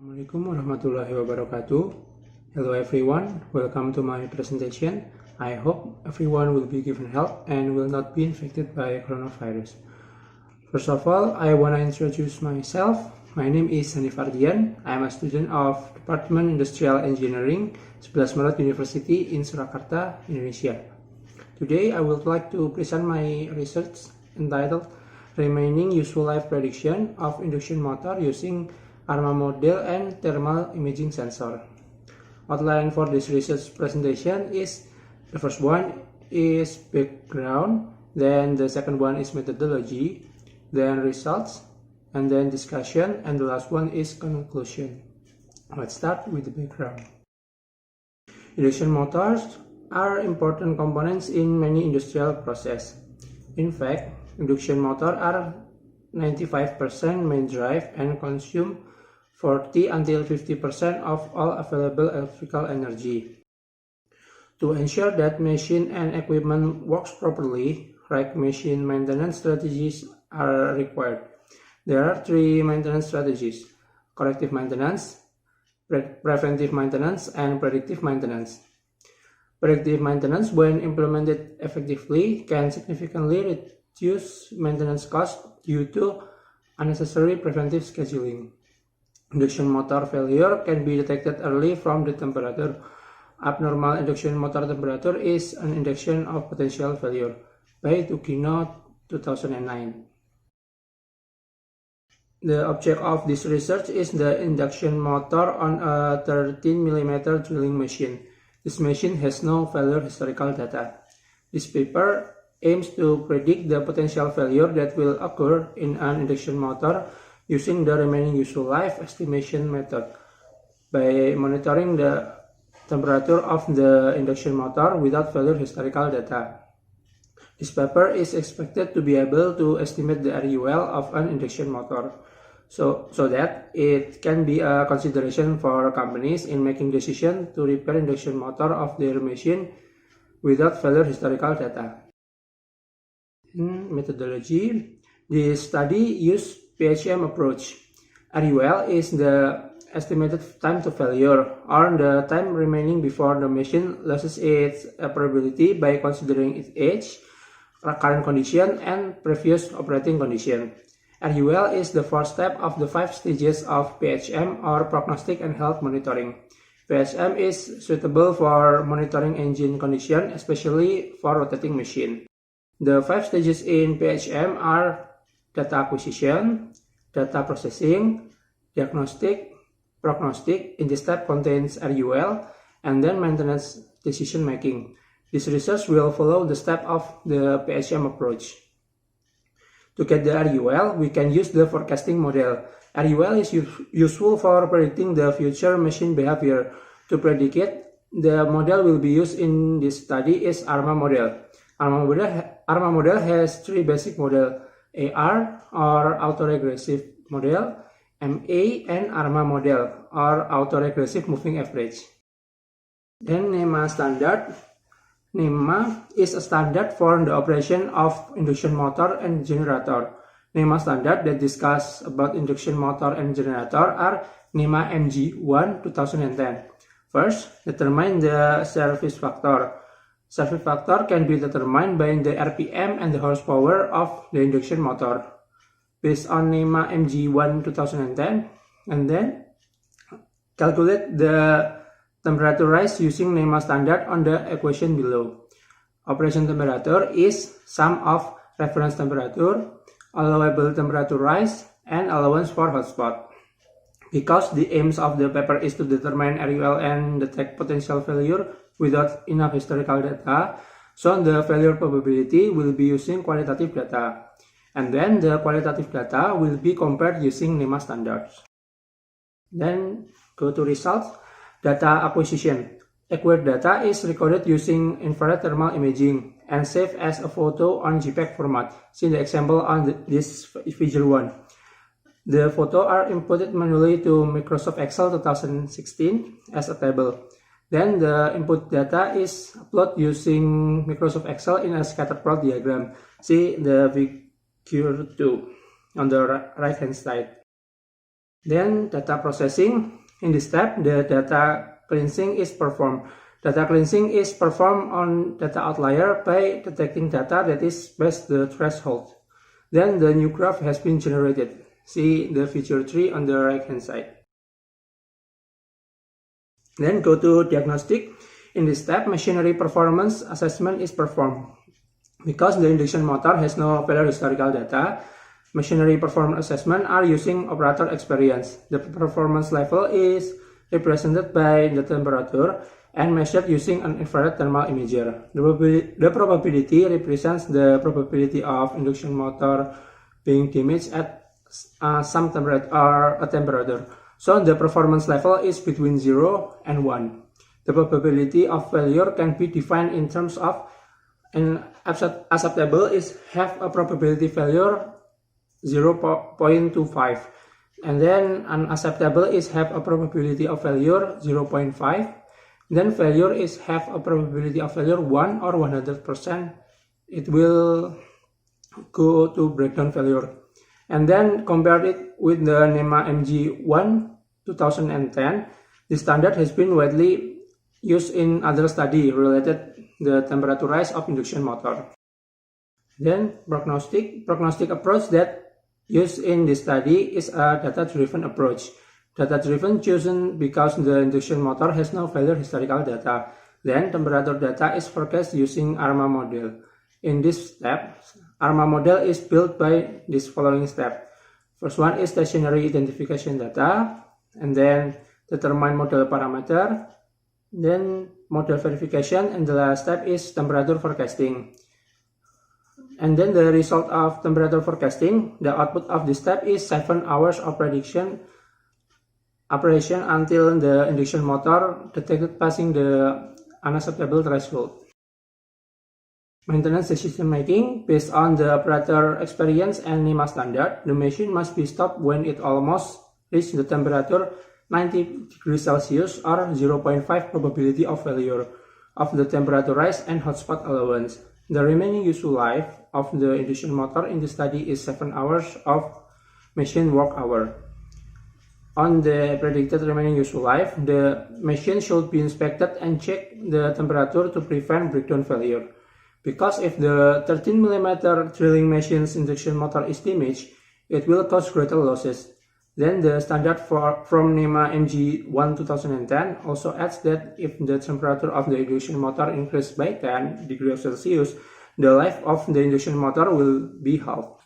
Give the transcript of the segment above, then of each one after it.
Assalamualaikum warahmatullahi wabarakatuh. Hello everyone, welcome to my presentation. I hope everyone will be given health and will not be infected by coronavirus. First of all, I want to introduce myself. My name is Hanif Ardian. I am a student of Department Industrial Engineering, 11 Maret University in Surakarta, Indonesia. Today, I would like to present my research entitled Remaining Useful Life Prediction of Induction Motor Using ARMA Model and Thermal Imaging Sensor. Outline for this research presentation is the first one is background, then the second one is methodology, then results, and then discussion, and the last one is conclusion. Let's start with the background. Induction motors are important components in many industrial processes. In fact, induction motors are 95% main drive and consume 40 until 50% of all available electrical energy. To ensure that machine and equipment works properly, right machine maintenance strategies are required. There are three maintenance strategies: corrective maintenance, preventive maintenance, and predictive maintenance. Predictive maintenance, when implemented effectively, can significantly reduce maintenance costs due to unnecessary preventive scheduling. Induction motor failure can be detected early from the temperature. Abnormal induction motor temperature is an indication of potential failure, by Tukino 2009. The object of this research is the induction motor on a 13 mm drilling machine. This machine has no failure historical data. This paper aims to predict the potential failure that will occur in an induction motor using the remaining useful life estimation method by monitoring the temperature of the induction motor without failure historical data. This paper is expected to be able to estimate the RUL of an induction motor so that it can be a consideration for companies in making decisions to repair induction motor of their machine without failure historical data. In methodology, this study used PHM approach. RUL is the estimated time to failure, or the time remaining before the machine loses its operability by considering its age, current condition, and previous operating condition. RUL is the fourth step of the 5 stages of PHM, or prognostic and health monitoring. PHM is suitable for monitoring engine condition, especially for rotating machine. The 5 stages in PHM are data acquisition, data processing, diagnostic, prognostic. In this step contains RUL, and then maintenance decision making. This research will follow the step of the PHM approach. To get the RUL, we can use the forecasting model. RUL is useful for predicting the future machine behavior. To predict it, the model will be used in this study is ARMA model. ARMA model has 3 basic models: AR, or autoregressive model, MA, and ARMA model, or autoregressive moving average. Then NEMA standard. NEMA is a standard for the operation of induction motor and generator. NEMA standard that discuss about induction motor and generator are NEMA MG1 2010. First, determine the service factor. Service factor can be determined by the RPM and the horsepower of the induction motor based on NEMA MG1 2010, and then calculate the temperature rise using NEMA standard on the equation below. Operation temperature is sum of reference temperature, allowable temperature rise, and allowance for hotspot. Because the aims of the paper is to determine RUL and detect potential failure without enough historical data, so the failure probability will be using qualitative data. And then the qualitative data will be compared using NEMA standards. Then go to results. Data acquisition. Acquired data is recorded using infrared thermal imaging and saved as a photo on JPEG format. See the example on this figure 1. The photos are inputted manually to Microsoft Excel 2016 as a table. Then the input data is uploaded using Microsoft Excel in a scatter plot diagram. See the figure 2 on the right hand side. Then data processing. In this step, the data cleansing is performed. Data cleansing is performed on data outlier by detecting data that is past the threshold. Then the new graph has been generated. See the figure 3 on the right hand side. Then go to diagnostic. In this step, machinery performance assessment is performed. Because the induction motor has no failure historical data, machinery performance assessment are using operator experience. The performance level is represented by the temperature and measured using an infrared thermal imager. The probability represents the probability of induction motor being damaged at some temperature or a temperature. So the performance level is between 0 and 1. The probability of failure can be defined in terms of an acceptable is have a probability failure 0.25, and then unacceptable is have a probability of failure 0.5. Then failure is have a probability of failure 1 or 100%. It will go to breakdown failure. And then compare it with the NEMA MG1 2010. The standard has been widely used in other study related the temperature rise of induction motor. Then prognostic approach that used in this study is a data-driven approach. Data-driven chosen because the induction motor has no failure historical data. Then temperature data is forecast using ARMA model. In this step, ARMA model is built by this following step. First one is stationary identification data, and then determine model parameter, then model verification, and the last step is temperature forecasting. And then the result of temperature forecasting, the output of this step is 7 hours of operation until the induction motor detected passing the unacceptable threshold. Maintenance decision making. Based on the operator experience and NEMA standard, the machine must be stopped when it almost reaches the temperature 90 degrees Celsius or 0.5 probability of failure of the temperature rise and hotspot allowance. The remaining useful life of the induction motor in the study is 7 hours of machine work hour. On the predicted remaining useful life, the machine should be inspected and check the temperature to prevent breakdown failure. Because if the 13 mm drilling machine's induction motor is damaged, it will cause greater losses. Then the standard from NEMA MG1 2010 also adds that if the temperature of the induction motor increases by 10 degrees Celsius, the life of the induction motor will be halved.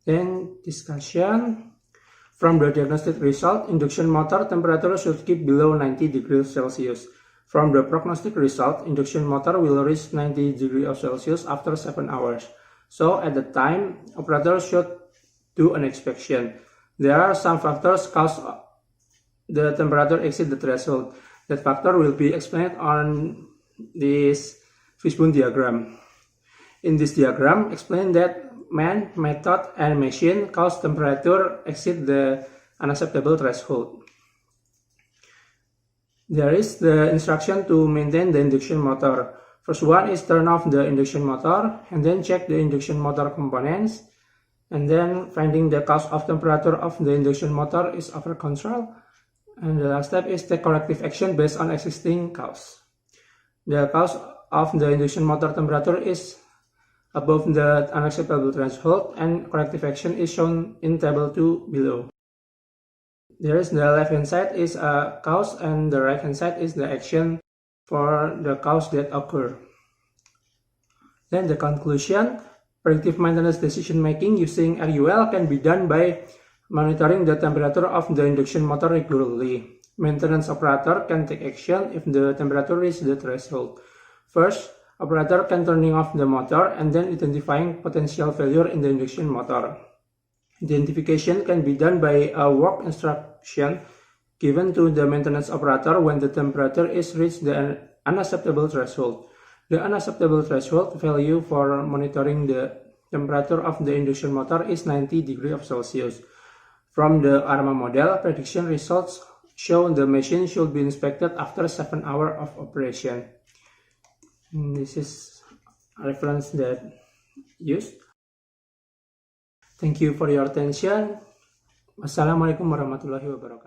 Then discussion. From the diagnostic result, induction motor temperature should keep below 90 degrees Celsius. From the prognostic result, induction motor will reach 90 degrees Celsius after 7 hours. So at the time, operator should do an inspection. There are some factors cause the temperature exceed the threshold. That factor will be explained on this fishbone diagram. In this diagram, explain that man, method, and machine cause temperature exceed the unacceptable threshold. There is the instruction to maintain the induction motor. First one is turn off the induction motor and then check the induction motor components. And then finding the cause of temperature of the induction motor is over control. And the last step is take corrective action based on existing cause. The cause of the induction motor temperature is above the unacceptable threshold, and corrective action is shown in table 2 below. There is the left hand side is a cause and the right hand side is the action for the cause that occur. Then the conclusion. Predictive maintenance decision making using RUL can be done by monitoring the temperature of the induction motor regularly. Maintenance operator can take action if the temperature reaches the threshold. First, operator can turning off the motor and then identifying potential failure in the induction motor. Identification can be done by a work instruction given to the maintenance operator when the temperature is reached the unacceptable threshold. The unacceptable threshold value for monitoring the temperature of the induction motor is 90 degrees Celsius. From the ARMA model, prediction results show the machine should be inspected after 7 hours of operation. This is a reference that used. Thank you for your attention. Wassalamualaikum warahmatullahi wabarakatuh.